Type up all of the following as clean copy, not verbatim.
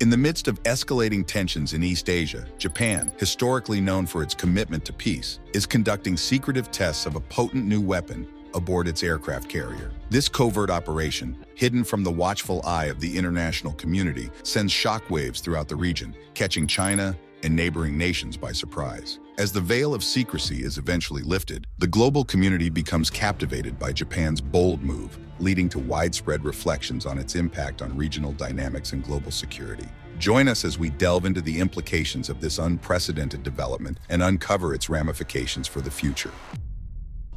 In the midst of escalating tensions in East Asia, Japan, historically known for its commitment to peace, is conducting secretive tests of a potent new weapon aboard its aircraft carrier. This covert operation, hidden from the watchful eye of the international community, sends shockwaves throughout the region, catching China and neighboring nations by surprise. As the veil of secrecy is eventually lifted, the global community becomes captivated by Japan's bold move, leading to widespread reflections on its impact on regional dynamics and global security. Join us as we delve into the implications of this unprecedented development and uncover its ramifications for the future.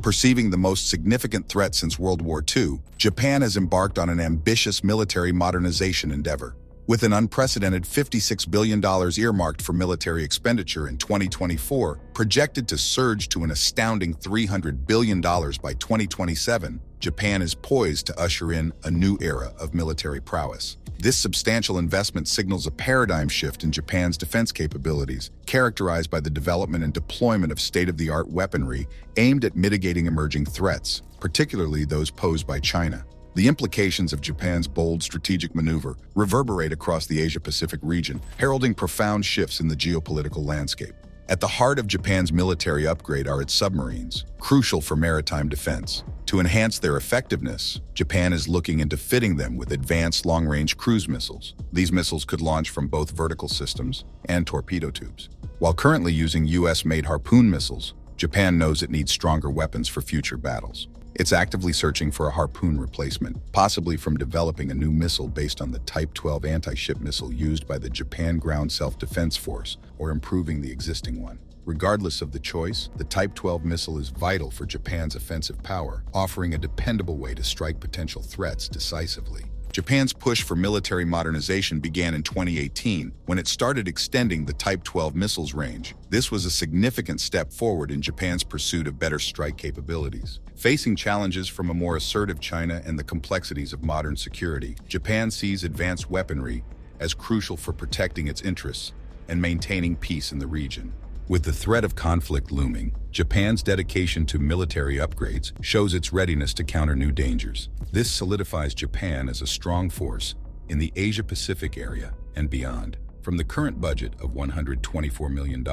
Perceiving the most significant threat since World War II, Japan has embarked on an ambitious military modernization endeavor. With an unprecedented $56 billion earmarked for military expenditure in 2024, projected to surge to an astounding $300 billion by 2027, Japan is poised to usher in a new era of military prowess. This substantial investment signals a paradigm shift in Japan's defense capabilities, characterized by the development and deployment of state-of-the-art weaponry aimed at mitigating emerging threats, particularly those posed by China. The implications of Japan's bold strategic maneuver reverberate across the Asia-Pacific region, heralding profound shifts in the geopolitical landscape. At the heart of Japan's military upgrade are its submarines, crucial for maritime defense. To enhance their effectiveness, Japan is looking into fitting them with advanced long-range cruise missiles. These missiles could launch from both vertical systems and torpedo tubes. While currently using US-made Harpoon missiles, Japan knows it needs stronger weapons for future battles. It's actively searching for a Harpoon replacement, possibly from developing a new missile based on the Type 12 anti-ship missile used by the Japan Ground Self-Defense Force, or improving the existing one. Regardless of the choice, the Type 12 missile is vital for Japan's offensive power, offering a dependable way to strike potential threats decisively. Japan's push for military modernization began in 2018 when it started extending the Type 12 missiles range. This was a significant step forward in Japan's pursuit of better strike capabilities. Facing challenges from a more assertive China and the complexities of modern security, Japan sees advanced weaponry as crucial for protecting its interests and maintaining peace in the region. With the threat of conflict looming, Japan's dedication to military upgrades shows its readiness to counter new dangers. This solidifies Japan as a strong force in the Asia-Pacific area and beyond. From the current budget of $124 million,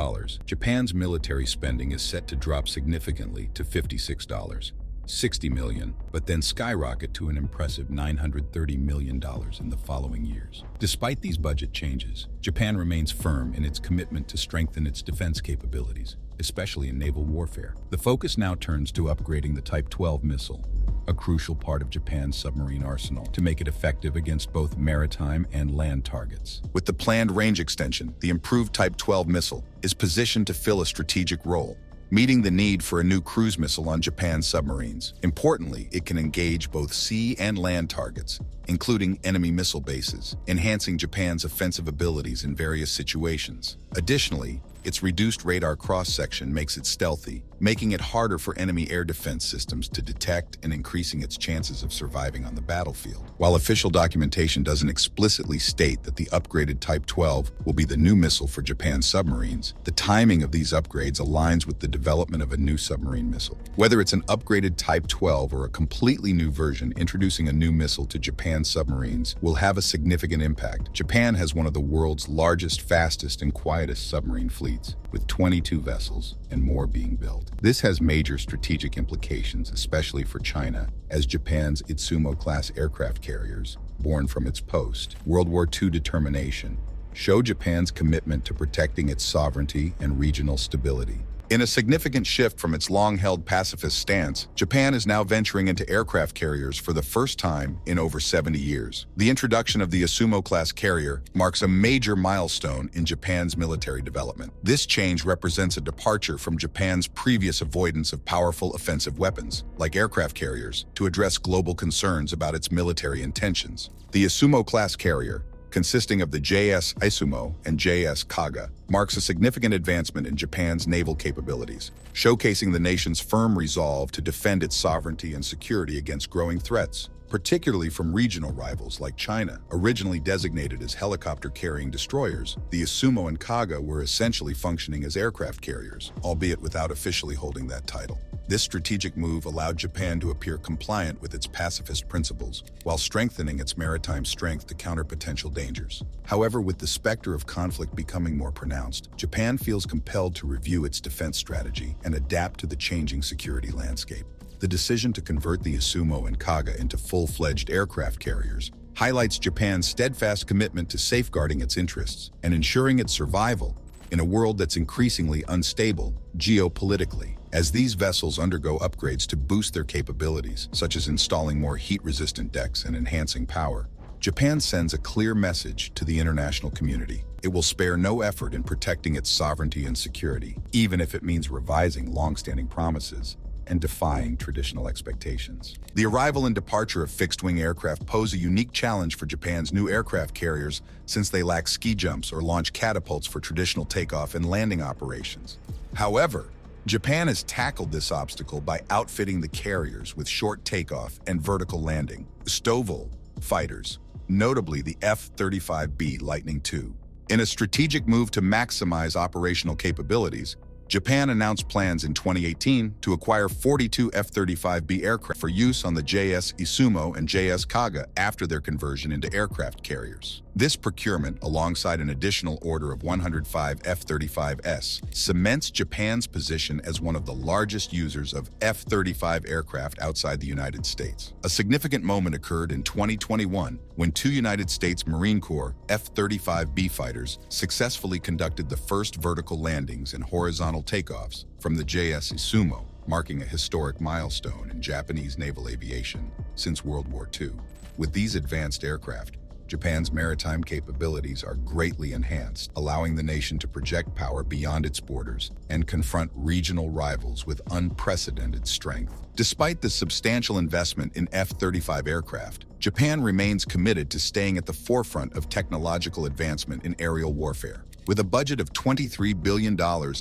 Japan's military spending is set to drop significantly to $60 million, but then skyrocket to an impressive $930 million in the following years. Despite these budget changes, Japan remains firm in its commitment to strengthen its defense capabilities, especially in naval warfare. The focus now turns to upgrading the Type 12 missile, a crucial part of Japan's submarine arsenal, to make it effective against both maritime and land targets. With the planned range extension, the improved Type 12 missile is positioned to fill a strategic role, meeting the need for a new cruise missile on Japan's submarines. Importantly, it can engage both sea and land targets, including enemy missile bases, enhancing Japan's offensive abilities in various situations. Additionally, its reduced radar cross-section makes it stealthy, making it harder for enemy air defense systems to detect and increasing its chances of surviving on the battlefield. While official documentation doesn't explicitly state that the upgraded Type 12 will be the new missile for Japan's submarines, the timing of these upgrades aligns with the development of a new submarine missile. Whether it's an upgraded Type 12 or a completely new version introducing a new missile to Japan's submarines will have a significant impact. Japan has one of the world's largest, fastest, and quietest submarine fleets, with 22 vessels and more being built. This has major strategic implications, especially for China, as Japan's izumo-class aircraft carriers, born from its post-World War II determination, show Japan's commitment to protecting its sovereignty and regional stability. In a significant shift from its long-held pacifist stance, Japan is now venturing into aircraft carriers for the first time in over 70 years. The introduction of the Izumo-class carrier marks a major milestone in Japan's military development. This change represents a departure from Japan's previous avoidance of powerful offensive weapons, like aircraft carriers, to address global concerns about its military intentions. The Izumo-class carrier, consisting of the JS Izumo and JS Kaga, marks a significant advancement in Japan's naval capabilities, showcasing the nation's firm resolve to defend its sovereignty and security against growing threats, particularly from regional rivals like China. Originally designated as helicopter-carrying destroyers, the Izumo and Kaga were essentially functioning as aircraft carriers, albeit without officially holding that title. This strategic move allowed Japan to appear compliant with its pacifist principles, while strengthening its maritime strength to counter potential dangers. However, with the specter of conflict becoming more pronounced, Japan feels compelled to review its defense strategy and adapt to the changing security landscape. The decision to convert the Izumo and Kaga into full-fledged aircraft carriers highlights Japan's steadfast commitment to safeguarding its interests and ensuring its survival in a world that's increasingly unstable geopolitically. As these vessels undergo upgrades to boost their capabilities, such as installing more heat-resistant decks and enhancing power, Japan sends a clear message to the international community. It will spare no effort in protecting its sovereignty and security, even if it means revising long-standing promises and defying traditional expectations. The arrival and departure of fixed-wing aircraft pose a unique challenge for Japan's new aircraft carriers since they lack ski jumps or launch catapults for traditional takeoff and landing operations. However, Japan has tackled this obstacle by outfitting the carriers with short takeoff and vertical landing STOVL fighters, notably the F-35B Lightning II. In a strategic move to maximize operational capabilities, Japan announced plans in 2018 to acquire 42 F-35B aircraft for use on the JS Izumo and JS Kaga after their conversion into aircraft carriers. This procurement, alongside an additional order of 105 F-35S, cements Japan's position as one of the largest users of F-35 aircraft outside the United States. A significant moment occurred in 2021 when two United States Marine Corps F-35B fighters successfully conducted the first vertical landings and horizontal takeoffs from the JS Izumo, marking a historic milestone in Japanese naval aviation since World War II. With these advanced aircraft, Japan's maritime capabilities are greatly enhanced, allowing the nation to project power beyond its borders and confront regional rivals with unprecedented strength. Despite the substantial investment in F-35 aircraft, Japan remains committed to staying at the forefront of technological advancement in aerial warfare. With a budget of $23 billion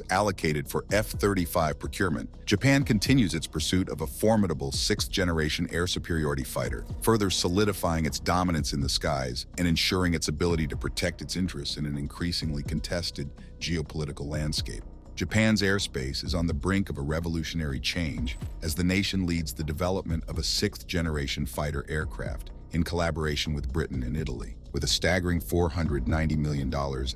allocated for F-35 procurement, Japan continues its pursuit of a formidable sixth-generation air superiority fighter, further solidifying its dominance in the skies and ensuring its ability to protect its interests in an increasingly contested geopolitical landscape. Japan's airspace is on the brink of a revolutionary change as the nation leads the development of a sixth-generation fighter aircraft in collaboration with Britain and Italy. With a staggering $490 million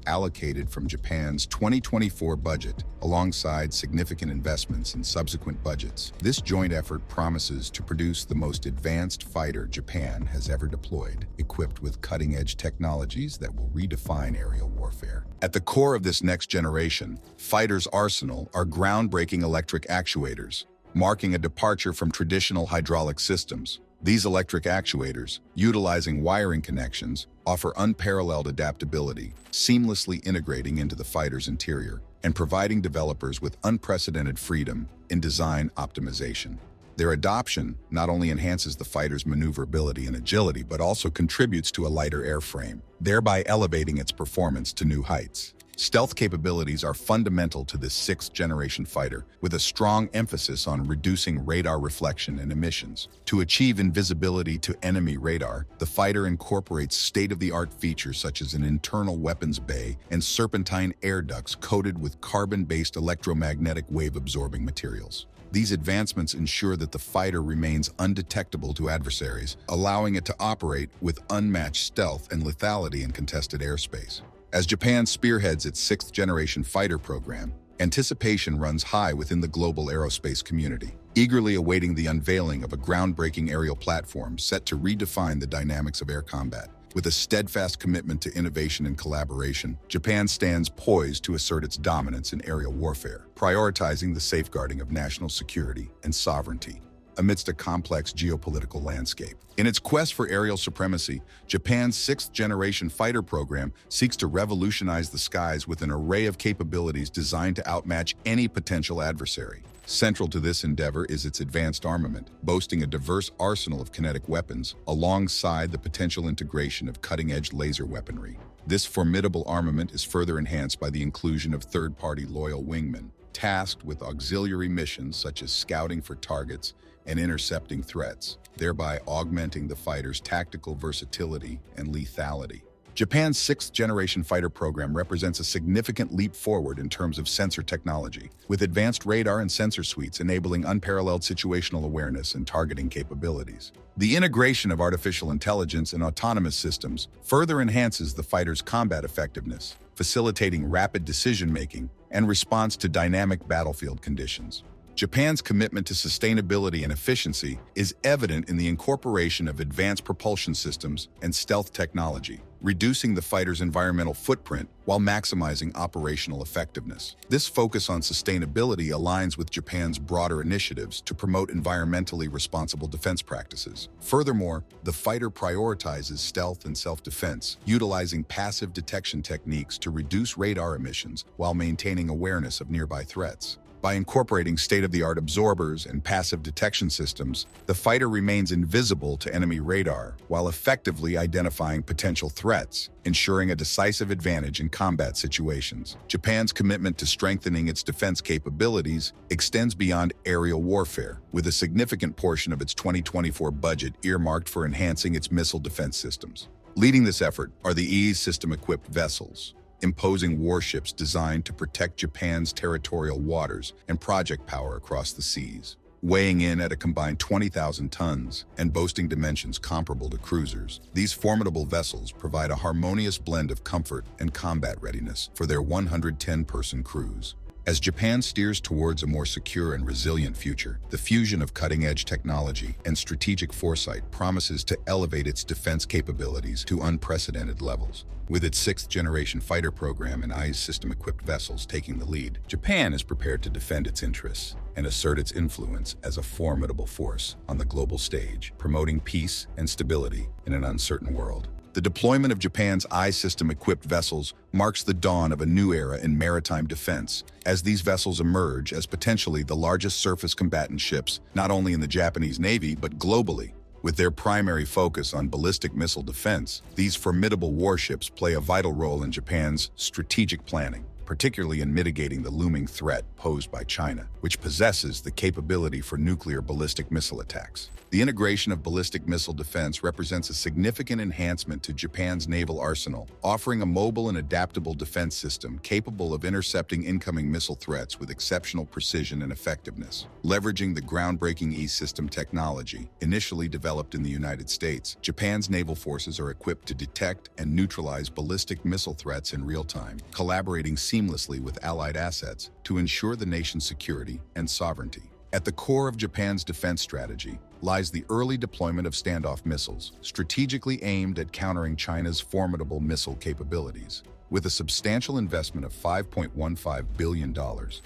allocated from Japan's 2024 budget, alongside significant investments in subsequent budgets, this joint effort promises to produce the most advanced fighter Japan has ever deployed, equipped with cutting-edge technologies that will redefine aerial warfare. At the core of this next generation fighter's arsenal are groundbreaking electric actuators, marking a departure from traditional hydraulic systems. These electric actuators, utilizing wiring connections, offer unparalleled adaptability, seamlessly integrating into the fighter's interior and providing developers with unprecedented freedom in design optimization. Their adoption not only enhances the fighter's maneuverability and agility, but also contributes to a lighter airframe, thereby elevating its performance to new heights. Stealth capabilities are fundamental to this sixth-generation fighter, with a strong emphasis on reducing radar reflection and emissions. To achieve invisibility to enemy radar, the fighter incorporates state-of-the-art features such as an internal weapons bay and serpentine air ducts coated with carbon-based electromagnetic wave-absorbing materials. These advancements ensure that the fighter remains undetectable to adversaries, allowing it to operate with unmatched stealth and lethality in contested airspace. As Japan spearheads its sixth-generation fighter program, anticipation runs high within the global aerospace community, eagerly awaiting the unveiling of a groundbreaking aerial platform set to redefine the dynamics of air combat. With a steadfast commitment to innovation and collaboration, Japan stands poised to assert its dominance in aerial warfare, prioritizing the safeguarding of national security and sovereignty amidst a complex geopolitical landscape. In its quest for aerial supremacy, Japan's sixth-generation fighter program seeks to revolutionize the skies with an array of capabilities designed to outmatch any potential adversary. Central to this endeavor is its advanced armament, boasting a diverse arsenal of kinetic weapons, alongside the potential integration of cutting-edge laser weaponry. This formidable armament is further enhanced by the inclusion of third-party loyal wingmen, tasked with auxiliary missions such as scouting for targets and intercepting threats, thereby augmenting the fighter's tactical versatility and lethality. Japan's sixth-generation fighter program represents a significant leap forward in terms of sensor technology, with advanced radar and sensor suites enabling unparalleled situational awareness and targeting capabilities. The integration of artificial intelligence and autonomous systems further enhances the fighter's combat effectiveness, facilitating rapid decision-making and response to dynamic battlefield conditions. Japan's commitment to sustainability and efficiency is evident in the incorporation of advanced propulsion systems and stealth technology, reducing the fighter's environmental footprint while maximizing operational effectiveness. This focus on sustainability aligns with Japan's broader initiatives to promote environmentally responsible defense practices. Furthermore, the fighter prioritizes stealth and self-defense, utilizing passive detection techniques to reduce radar emissions while maintaining awareness of nearby threats. By incorporating state-of-the-art absorbers and passive detection systems, the fighter remains invisible to enemy radar while effectively identifying potential threats, ensuring a decisive advantage in combat situations. Japan's commitment to strengthening its defense capabilities extends beyond aerial warfare, with a significant portion of its 2024 budget earmarked for enhancing its missile defense systems. Leading this effort are the EASE system-equipped vessels, imposing warships designed to protect Japan's territorial waters and project power across the seas. Weighing in at a combined 20,000 tons and boasting dimensions comparable to cruisers, these formidable vessels provide a harmonious blend of comfort and combat readiness for their 110-person crews. As Japan steers towards a more secure and resilient future, the fusion of cutting-edge technology and strategic foresight promises to elevate its defense capabilities to unprecedented levels. With its sixth-generation fighter program and EASE system-equipped vessels taking the lead, Japan is prepared to defend its interests and assert its influence as a formidable force on the global stage, promoting peace and stability in an uncertain world. The deployment of Japan's EASE system-equipped vessels marks the dawn of a new era in maritime defense, as these vessels emerge as potentially the largest surface combatant ships, not only in the Japanese Navy but globally. With their primary focus on ballistic missile defense, these formidable warships play a vital role in Japan's strategic planning, particularly in mitigating the looming threat posed by China, which possesses the capability for nuclear ballistic missile attacks. The integration of ballistic missile defense represents a significant enhancement to Japan's naval arsenal, offering a mobile and adaptable defense system capable of intercepting incoming missile threats with exceptional precision and effectiveness. Leveraging the groundbreaking EASE system technology, initially developed in the United States, Japan's naval forces are equipped to detect and neutralize ballistic missile threats in real time, collaborating seamlessly with allied assets to ensure the nation's security and sovereignty. At the core of Japan's defense strategy lies the early deployment of standoff missiles, strategically aimed at countering China's formidable missile capabilities. With a substantial investment of $5.15 billion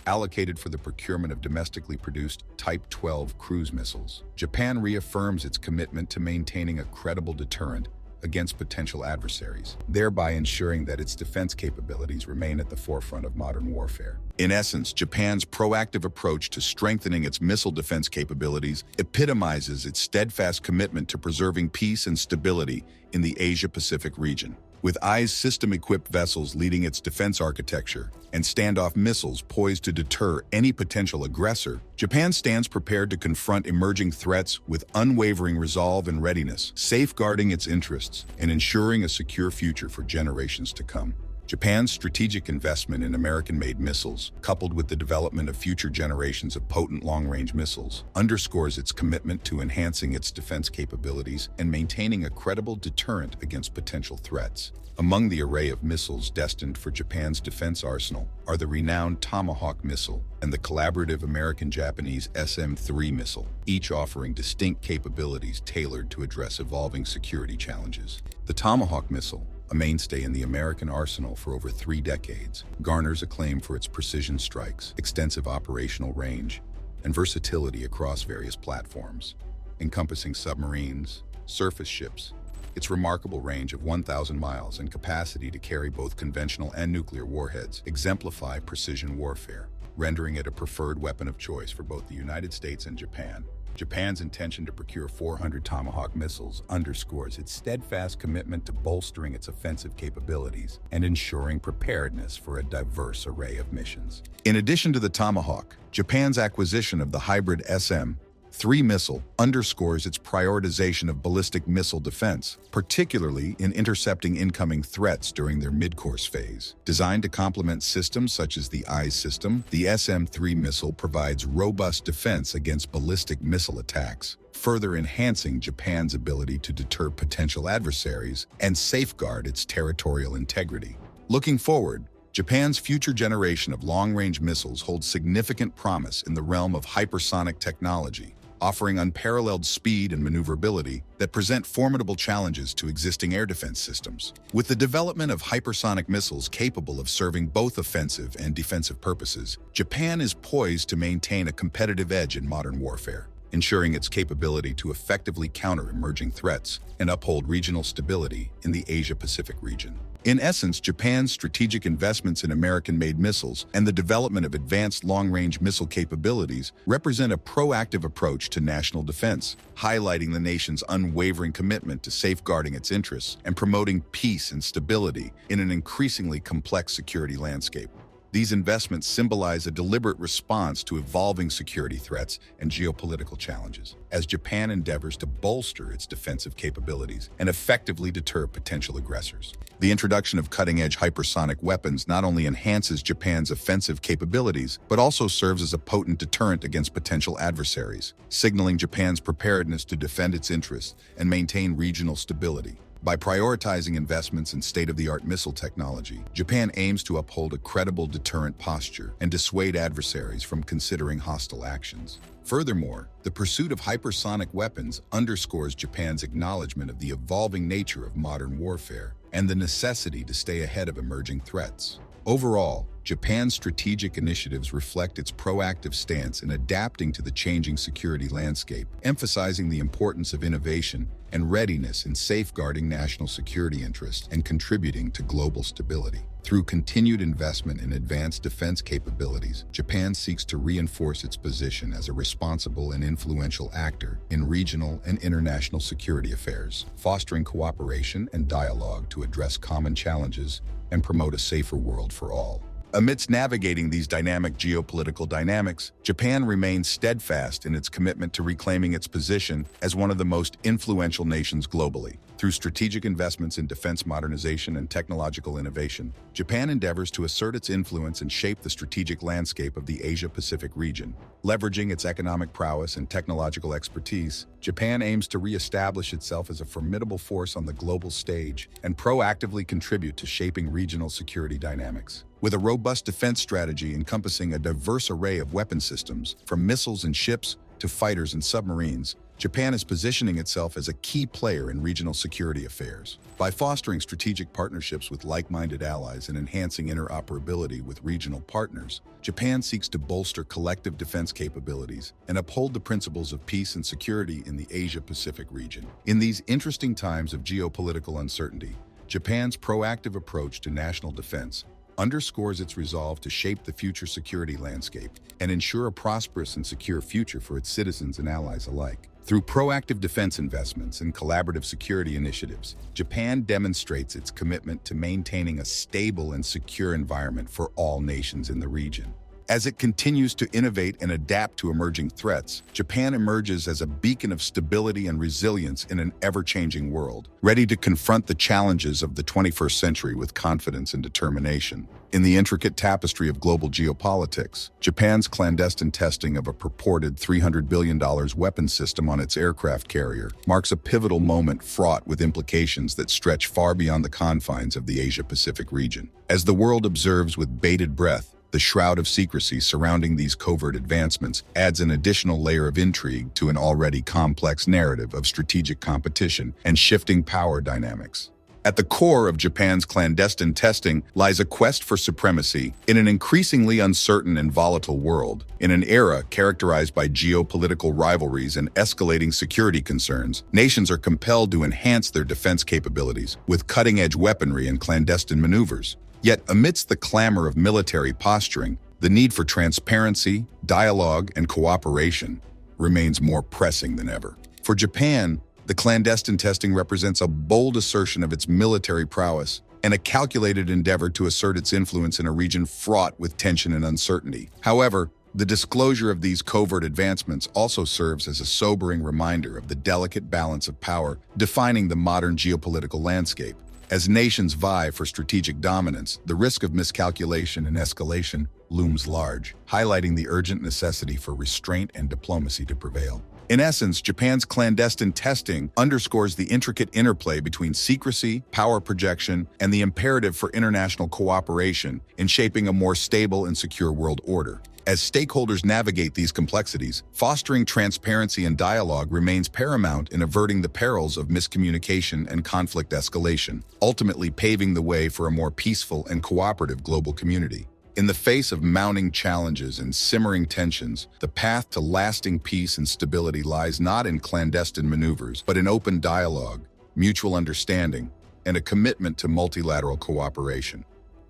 allocated for the procurement of domestically produced Type 12 cruise missiles, Japan reaffirms its commitment to maintaining a credible deterrent against potential adversaries, thereby ensuring that its defense capabilities remain at the forefront of modern warfare. In essence, Japan's proactive approach to strengthening its missile defense capabilities epitomizes its steadfast commitment to preserving peace and stability in the Asia-Pacific region. With EASE system-equipped vessels leading its defense architecture and standoff missiles poised to deter any potential aggressor, Japan stands prepared to confront emerging threats with unwavering resolve and readiness, safeguarding its interests and ensuring a secure future for generations to come. Japan's strategic investment in American-made missiles, coupled with the development of future generations of potent long-range missiles, underscores its commitment to enhancing its defense capabilities and maintaining a credible deterrent against potential threats. Among the array of missiles destined for Japan's defense arsenal are the renowned Tomahawk missile and the collaborative American-Japanese SM-3 missile, each offering distinct capabilities tailored to address evolving security challenges. The Tomahawk missile, a mainstay in the American arsenal for over 3 decades, garners acclaim for its precision strikes, extensive operational range, and versatility across various platforms, encompassing submarines, surface ships. Its remarkable range of 1,000 miles and capacity to carry both conventional and nuclear warheads exemplify precision warfare, rendering it a preferred weapon of choice for both the United States and Japan. Japan's intention to procure 400 Tomahawk missiles underscores its steadfast commitment to bolstering its offensive capabilities and ensuring preparedness for a diverse array of missions. In addition to the Tomahawk, Japan's acquisition of the hybrid SM 3 missile underscores its prioritization of ballistic missile defense, particularly in intercepting incoming threats during their mid-course phase. Designed to complement systems such as the EYES system, the SM-3 missile provides robust defense against ballistic missile attacks, further enhancing Japan's ability to deter potential adversaries and safeguard its territorial integrity. Looking forward, Japan's future generation of long-range missiles holds significant promise in the realm of hypersonic technology, offering unparalleled speed and maneuverability that present formidable challenges to existing air defense systems. With the development of hypersonic missiles capable of serving both offensive and defensive purposes, Japan is poised to maintain a competitive edge in modern warfare, ensuring its capability to effectively counter emerging threats and uphold regional stability in the Asia-Pacific region. In essence, Japan's strategic investments in American-made missiles and the development of advanced long-range missile capabilities represent a proactive approach to national defense, highlighting the nation's unwavering commitment to safeguarding its interests and promoting peace and stability in an increasingly complex security landscape. These investments symbolize a deliberate response to evolving security threats and geopolitical challenges, as Japan endeavors to bolster its defensive capabilities and effectively deter potential aggressors. The introduction of cutting-edge hypersonic weapons not only enhances Japan's offensive capabilities, but also serves as a potent deterrent against potential adversaries, signaling Japan's preparedness to defend its interests and maintain regional stability. By prioritizing investments in state-of-the-art missile technology, Japan aims to uphold a credible deterrent posture and dissuade adversaries from considering hostile actions. Furthermore, the pursuit of hypersonic weapons underscores Japan's acknowledgement of the evolving nature of modern warfare and the necessity to stay ahead of emerging threats. Overall, Japan's strategic initiatives reflect its proactive stance in adapting to the changing security landscape, emphasizing the importance of innovation and readiness in safeguarding national security interests and contributing to global stability. Through continued investment in advanced defense capabilities, Japan seeks to reinforce its position as a responsible and influential actor in regional and international security affairs, fostering cooperation and dialogue to address common challenges and promote a safer world for all. Amidst navigating these dynamic geopolitical dynamics, Japan remains steadfast in its commitment to reclaiming its position as one of the most influential nations globally. Through strategic investments in defense modernization and technological innovation, Japan endeavors to assert its influence and shape the strategic landscape of the Asia-Pacific region. Leveraging its economic prowess and technological expertise, Japan aims to re-establish itself as a formidable force on the global stage and proactively contribute to shaping regional security dynamics. With a robust defense strategy encompassing a diverse array of weapon systems, from missiles and ships to fighters and submarines, Japan is positioning itself as a key player in regional security affairs. By fostering strategic partnerships with like-minded allies and enhancing interoperability with regional partners, Japan seeks to bolster collective defense capabilities and uphold the principles of peace and security in the Asia-Pacific region. In these interesting times of geopolitical uncertainty, Japan's proactive approach to national defense underscores its resolve to shape the future security landscape and ensure a prosperous and secure future for its citizens and allies alike. Through proactive defense investments and collaborative security initiatives, Japan demonstrates its commitment to maintaining a stable and secure environment for all nations in the region. As it continues to innovate and adapt to emerging threats, Japan emerges as a beacon of stability and resilience in an ever-changing world, ready to confront the challenges of the 21st century with confidence and determination. In the intricate tapestry of global geopolitics, Japan's clandestine testing of a purported $300 billion weapons system on its aircraft carrier marks a pivotal moment fraught with implications that stretch far beyond the confines of the Asia-Pacific region. As the world observes with bated breath, the shroud of secrecy surrounding these covert advancements adds an additional layer of intrigue to an already complex narrative of strategic competition and shifting power dynamics. At the core of Japan's clandestine testing lies a quest for supremacy in an increasingly uncertain and volatile world. In an era characterized by geopolitical rivalries and escalating security concerns, nations are compelled to enhance their defense capabilities with cutting-edge weaponry and clandestine maneuvers. Yet, amidst the clamor of military posturing, the need for transparency, dialogue, and cooperation remains more pressing than ever. For Japan, the clandestine testing represents a bold assertion of its military prowess and a calculated endeavor to assert its influence in a region fraught with tension and uncertainty. However, The disclosure of these covert advancements also serves as a sobering reminder of the delicate balance of power defining the modern geopolitical landscape. As nations vie for strategic dominance, the risk of miscalculation and escalation looms large, highlighting the urgent necessity for restraint and diplomacy to prevail. In essence, Japan's clandestine testing underscores the intricate interplay between secrecy, power projection, and the imperative for international cooperation in shaping a more stable and secure world order. As stakeholders navigate these complexities, fostering transparency and dialogue remains paramount in averting the perils of miscommunication and conflict escalation, ultimately paving the way for a more peaceful and cooperative global community. In the face of mounting challenges and simmering tensions, the path to lasting peace and stability lies not in clandestine maneuvers, but in open dialogue, mutual understanding, and a commitment to multilateral cooperation.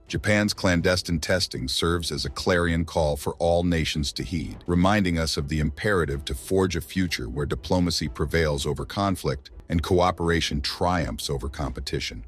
Japan's clandestine testing serves as a clarion call for all nations to heed, reminding us of the imperative to forge a future where diplomacy prevails over conflict and cooperation triumphs over competition.